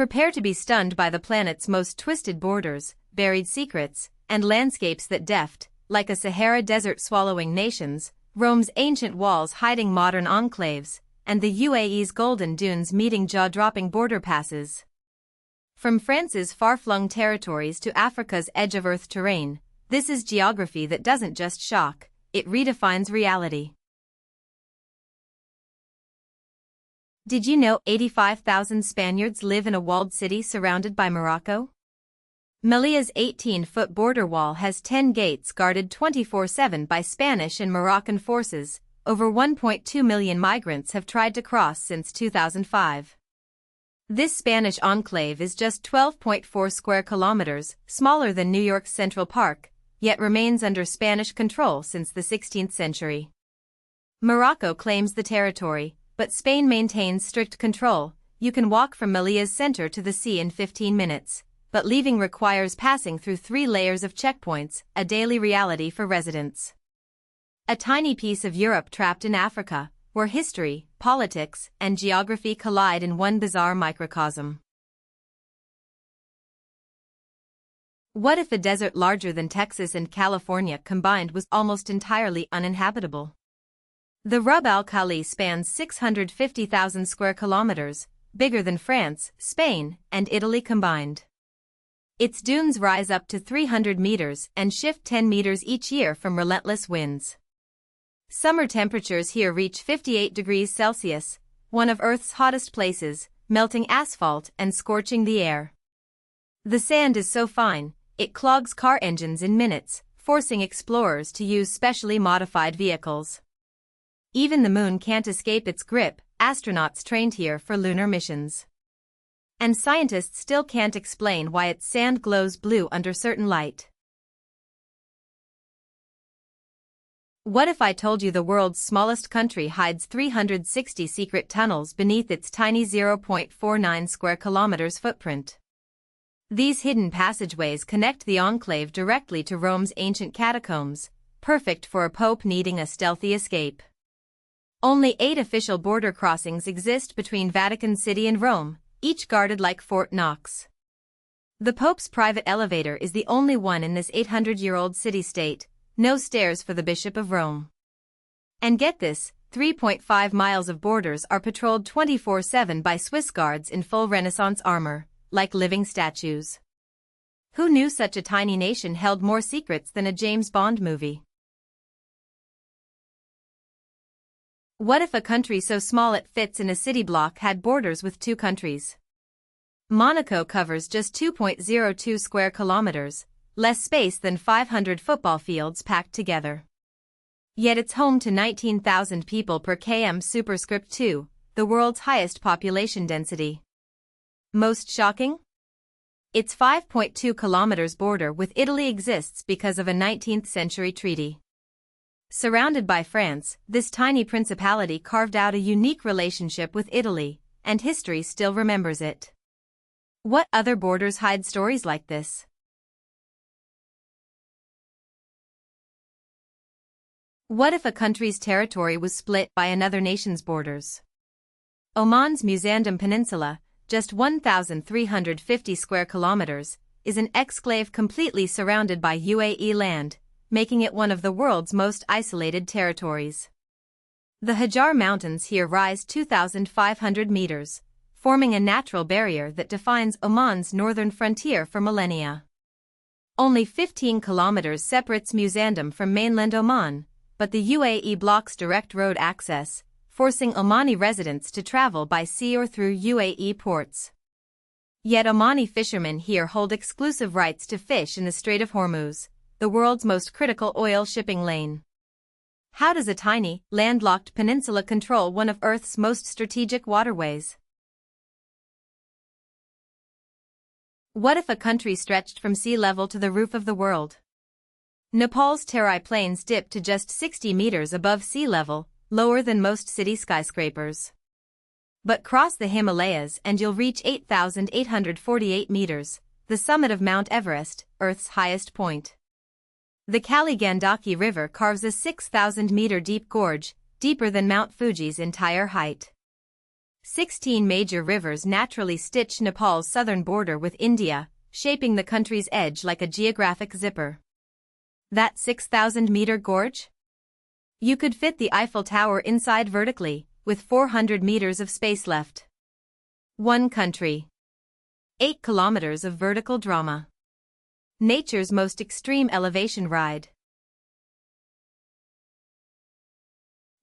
Prepare to be stunned by the planet's most twisted borders, buried secrets, and landscapes that deft, like a Sahara desert swallowing nations, Rome's ancient walls hiding modern enclaves, and the UAE's golden dunes meeting jaw-dropping border passes. From France's far-flung territories to Africa's edge-of-earth terrain, this is geography that doesn't just shock, it redefines reality. Did you know 85,000 Spaniards live in a walled city surrounded by Morocco? Melillas's 18-foot border wall has 10 gates guarded 24/7 by Spanish and Moroccan forces. Over 1.2 million migrants have tried to cross since 2005. This Spanish enclave is just 12.4 square kilometers, smaller than New York's Central Park, yet remains under Spanish control since the 16th century. Morocco claims the territory, but Spain maintains strict control. You can walk from Melillas's center to the sea in 15 minutes, but leaving requires passing through 3 layers of checkpoints, a daily reality for residents. A tiny piece of Europe trapped in Africa, where history, politics, and geography collide in one bizarre microcosm. What if a desert larger than Texas and California combined was almost entirely uninhabitable? The Rub al Khali spans 650,000 square kilometers, bigger than France, Spain, and Italy combined. Its dunes rise up to 300 meters and shift 10 meters each year from relentless winds. Summer temperatures here reach 58 degrees Celsius, one of Earth's hottest places, melting asphalt and scorching the air. The sand is so fine, it clogs car engines in minutes, forcing explorers to use specially modified vehicles. Even the moon can't escape its grip, astronauts trained here for lunar missions. And scientists still can't explain why its sand glows blue under certain light. What if I told you the world's smallest country hides 360 secret tunnels beneath its tiny 0.49 square kilometers footprint? These hidden passageways connect the enclave directly to Rome's ancient catacombs, perfect for a pope needing a stealthy escape. Only 8 official border crossings exist between Vatican City and Rome, each guarded like Fort Knox. The Pope's private elevator is the only one in this 800-year-old city-state, no stairs for the Bishop of Rome. And get this, 3.5 miles of borders are patrolled 24/7 by Swiss guards in full Renaissance armor, like living statues. Who knew such a tiny nation held more secrets than a James Bond movie? What if a country so small it fits in a city block had borders with 2 countries? Monaco covers just 2.02 square kilometers, less space than 500 football fields packed together. Yet it's home to 19,000 people per km superscript 2, the world's highest population density. Most shocking? Its 5.2 kilometers border with Italy exists because of a 19th century treaty. Surrounded by France, this tiny principality carved out a unique relationship with Italy, and history still remembers it. What other borders hide stories like this? What if a country's territory was split by another nation's borders? Oman's Musandam Peninsula, just 1,350 square kilometers, is an exclave completely surrounded by UAE land, making it one of the world's most isolated territories. The Hajar Mountains here rise 2,500 meters, forming a natural barrier that defines Oman's northern frontier for millennia. Only 15 kilometers separates Musandam from mainland Oman, but the UAE blocks direct road access, forcing Omani residents to travel by sea or through UAE ports. Yet Omani fishermen here hold exclusive rights to fish in the Strait of Hormuz, the world's most critical oil shipping lane. How does a tiny, landlocked peninsula control one of Earth's most strategic waterways? What if a country stretched from sea level to the roof of the world? Nepal's Terai Plains dip to just 60 meters above sea level, lower than most city skyscrapers. But cross the Himalayas and you'll reach 8,848 meters, the summit of Mount Everest, Earth's highest point. The Kali Gandaki River carves a 6,000-meter deep gorge, deeper than Mount Fuji's entire height. 16 major rivers naturally stitch Nepal's southern border with India, shaping the country's edge like a geographic zipper. That 6,000-meter gorge? You could fit the Eiffel Tower inside vertically, with 400 meters of space left. One country. 8 kilometers of vertical drama. Nature's most extreme elevation ride.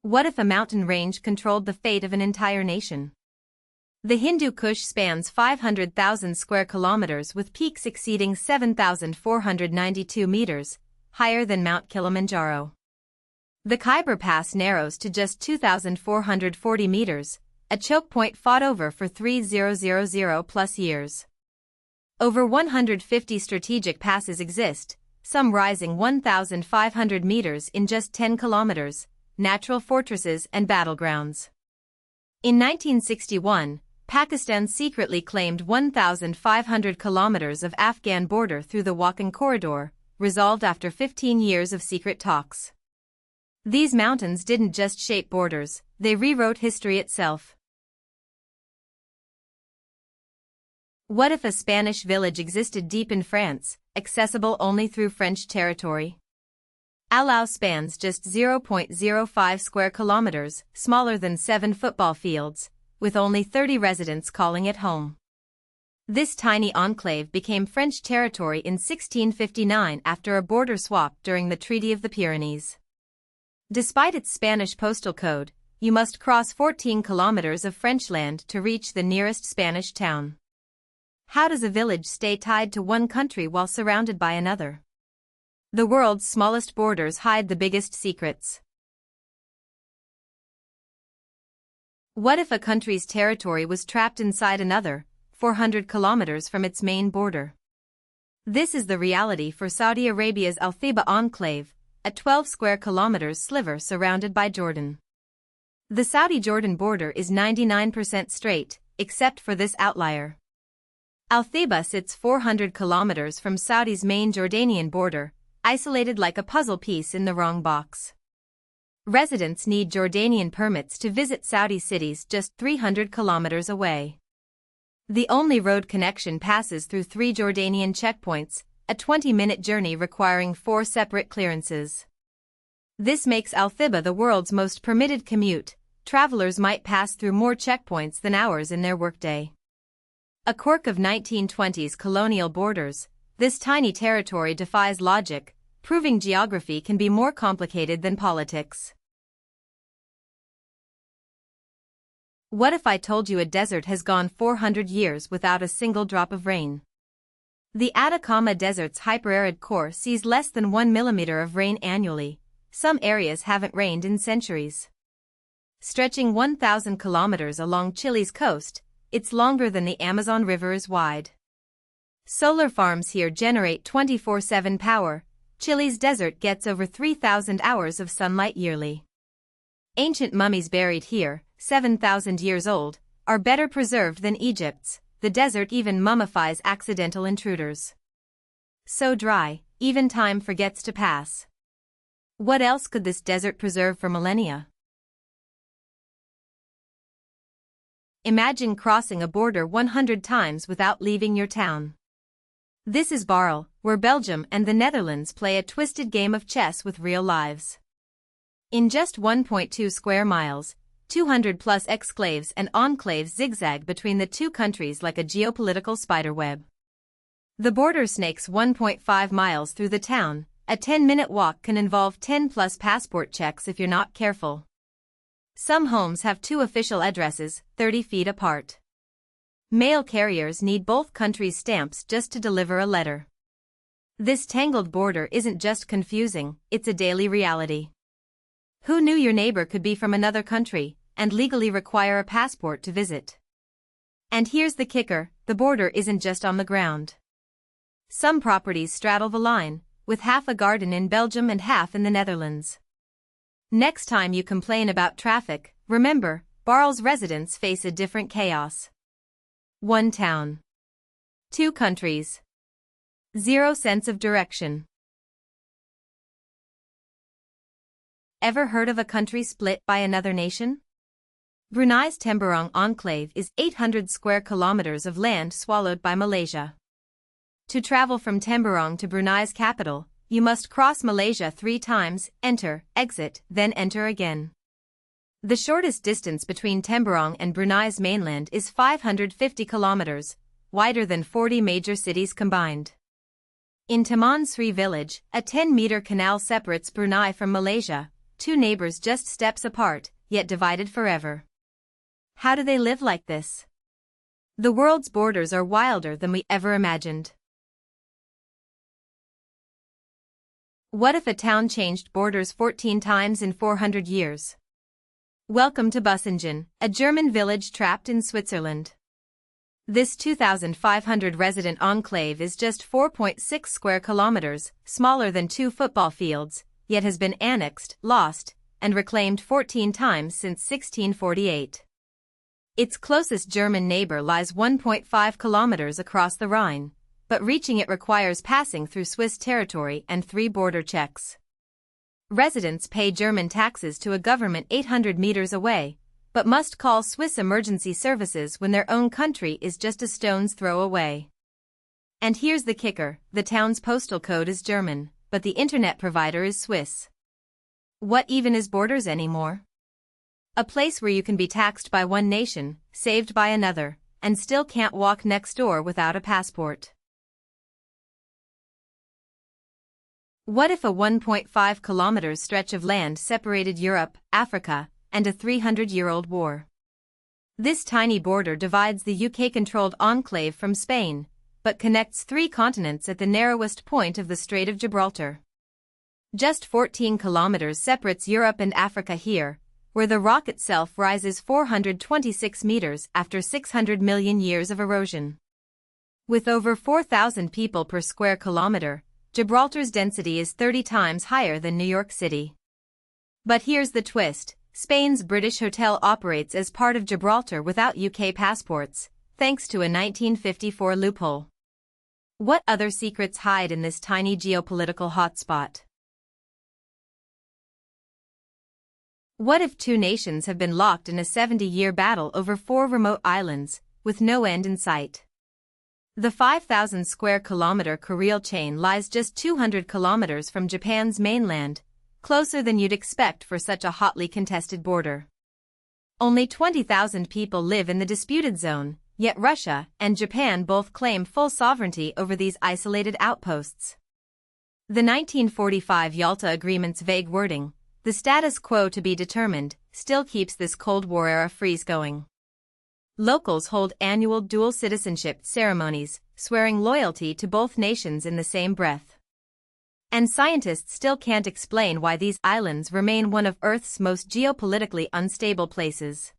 What if a mountain range controlled the fate of an entire nation? The Hindu Kush spans 500,000 square kilometers with peaks exceeding 7,492 meters, higher than Mount Kilimanjaro. The Khyber Pass narrows to just 2,440 meters, a choke point fought over for 3,000 plus years. Over 150 strategic passes exist, some rising 1,500 meters in just 10 kilometers, natural fortresses and battlegrounds. In 1961, Pakistan secretly claimed 1,500 kilometers of Afghan border through the Wakhan Corridor, resolved after 15 years of secret talks. These mountains didn't just shape borders, they rewrote history itself. What if a Spanish village existed deep in France, accessible only through French territory? Alao spans just 0.05 square kilometers, smaller than 7 football fields, with only 30 residents calling it home. This tiny enclave became French territory in 1659 after a border swap during the Treaty of the Pyrenees. Despite its Spanish postal code, you must cross 14 kilometers of French land to reach the nearest Spanish town. How does a village stay tied to one country while surrounded by another? The world's smallest borders hide the biggest secrets. What if a country's territory was trapped inside another, 400 kilometers from its main border? This is the reality for Saudi Arabia's Al-Thiba Enclave, a 12 square kilometers sliver surrounded by Jordan. The Saudi-Jordan border is 99% straight, except for this outlier. Al-Thiba sits 400 kilometers from Saudi's main Jordanian border, isolated like a puzzle piece in the wrong box. Residents need Jordanian permits to visit Saudi cities just 300 kilometers away. The only road connection passes through 3 Jordanian checkpoints, a 20-minute journey requiring 4 separate clearances. This makes Al-Thiba the world's most permitted commute. Travelers might pass through more checkpoints than hours in their workday. A quirk of 1920s colonial borders, this tiny territory defies logic, proving geography can be more complicated than politics. What if I told you a desert has gone 400 years without a single drop of rain? The Atacama Desert's hyperarid core sees less than 1 millimeter of rain annually. Some areas haven't rained in centuries. Stretching 1,000 kilometers along Chile's coast, it's longer than the Amazon River is wide. Solar farms here generate 24/7 power. Chile's desert gets over 3,000 hours of sunlight yearly. Ancient mummies buried here, 7,000 years old, are better preserved than Egypt's. The desert even mummifies accidental intruders. So dry, even time forgets to pass. What else could this desert preserve for millennia? Imagine crossing a border 100 times without leaving your town. This is Barl, where Belgium and the Netherlands play a twisted game of chess with real lives. In just 1.2 square miles, 200-plus exclaves and enclaves zigzag between the two countries like a geopolitical spiderweb. The border snakes 1.5 miles through the town. A 10-minute walk can involve 10-plus passport checks if you're not careful. Some homes have 2 official addresses, 30 feet apart. Mail carriers need both countries' stamps just to deliver a letter. This tangled border isn't just confusing, it's a daily reality. Who knew your neighbor could be from another country and legally require a passport to visit? And here's the kicker, the border isn't just on the ground. Some properties straddle the line, with half a garden in Belgium and half in the Netherlands. Next time you complain about traffic, remember, Barl's residents face a different chaos. 1 town. 2 countries. 0 sense of direction. Ever heard of a country split by another nation? Brunei's Temburong Enclave is 800 square kilometers of land swallowed by Malaysia. To travel from Temburong to Brunei's capital, you must cross Malaysia 3 times, enter, exit, then enter again. The shortest distance between Temburong and Brunei's mainland is 550 kilometers, wider than 40 major cities combined. In Taman Sri village, a 10-meter canal separates Brunei from Malaysia, 2 neighbors just steps apart, yet divided forever. How do they live like this? The world's borders are wilder than we ever imagined. What if a town changed borders 14 times in 400 years? Welcome to Bussingen, a German village trapped in Switzerland. This 2,500 resident enclave is just 4.6 square kilometers, smaller than 2 football fields, yet has been annexed, lost, and reclaimed 14 times since 1648. Its closest German neighbor lies 1.5 kilometers across the Rhine, but reaching it requires passing through Swiss territory and 3 border checks. Residents pay German taxes to a government 800 meters away, but must call Swiss emergency services when their own country is just a stone's throw away. And here's the kicker, the town's postal code is German, but the internet provider is Swiss. What even is borders anymore? A place where you can be taxed by one nation, saved by another, and still can't walk next door without a passport. What if a 1.5 kilometers stretch of land separated Europe, Africa, and a 300-year-old war? This tiny border divides the UK-controlled enclave from Spain, but connects 3 continents at the narrowest point of the Strait of Gibraltar. Just 14 kilometers separates Europe and Africa here, where the rock itself rises 426 meters after 600 million years of erosion. With over 4,000 people per square kilometer, Gibraltar's density is 30 times higher than New York City. But here's the twist, Spain's British Hotel operates as part of Gibraltar without UK passports, thanks to a 1954 loophole. What other secrets hide in this tiny geopolitical hotspot? What if 2 nations have been locked in a 70-year battle over 4 remote islands, with no end in sight? The 5,000 square kilometer Kuril chain lies just 200 kilometers from Japan's mainland, closer than you'd expect for such a hotly contested border. Only 20,000 people live in the disputed zone, yet Russia and Japan both claim full sovereignty over these isolated outposts. The 1945 Yalta Agreement's vague wording, the status quo to be determined, still keeps this Cold War-era freeze going. Locals hold annual dual citizenship ceremonies, swearing loyalty to both nations in the same breath. And scientists still can't explain why these islands remain one of Earth's most geopolitically unstable places.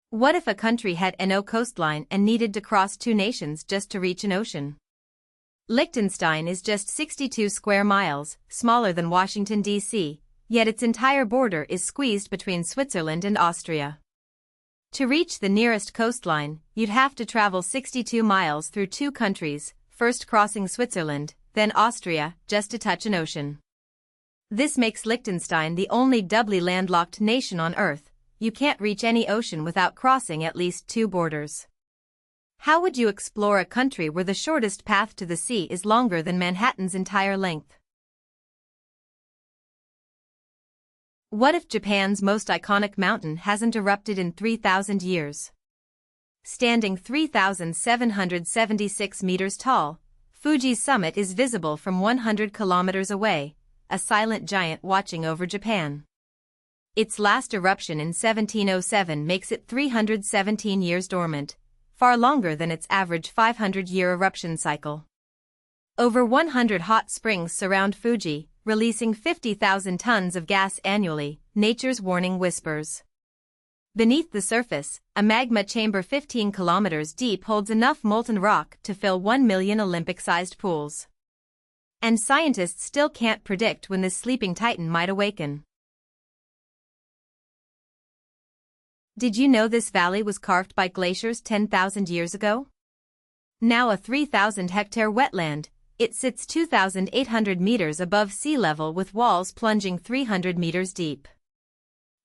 What if a country had no coastline and needed to cross 2 nations just to reach an ocean? Liechtenstein is just 62 square miles, smaller than Washington, D.C., yet its entire border is squeezed between Switzerland and Austria. To reach the nearest coastline, you'd have to travel 62 miles through 2 countries, first crossing Switzerland, then Austria, just to touch an ocean. This makes Liechtenstein the only doubly landlocked nation on Earth. You can't reach any ocean without crossing at least 2 borders. How would you explore a country where the shortest path to the sea is longer than Manhattan's entire length? What if Japan's most iconic mountain hasn't erupted in 3,000 years? Standing 3,776 meters tall, Fuji's summit is visible from 100 kilometers away, a silent giant watching over Japan. Its last eruption in 1707 makes it 317 years dormant, far longer than its average 500-year eruption cycle. Over 100 hot springs surround Fuji, releasing 50,000 tons of gas annually, nature's warning whispers. Beneath the surface, a magma chamber 15 kilometers deep holds enough molten rock to fill 1 million Olympic-sized pools. And scientists still can't predict when this sleeping titan might awaken. Did you know this valley was carved by glaciers 10,000 years ago? Now a 3,000-hectare wetland, it sits 2,800 meters above sea level with walls plunging 300 meters deep.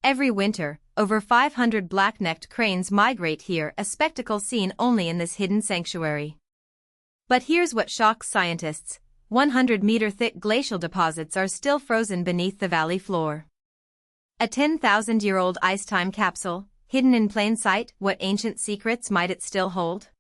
Every winter, over 500 black-necked cranes migrate here, a spectacle seen only in this hidden sanctuary. But here's what shocks scientists: 100-meter-thick glacial deposits are still frozen beneath the valley floor. A 10,000-year-old ice time capsule, hidden in plain sight. What ancient secrets might it still hold?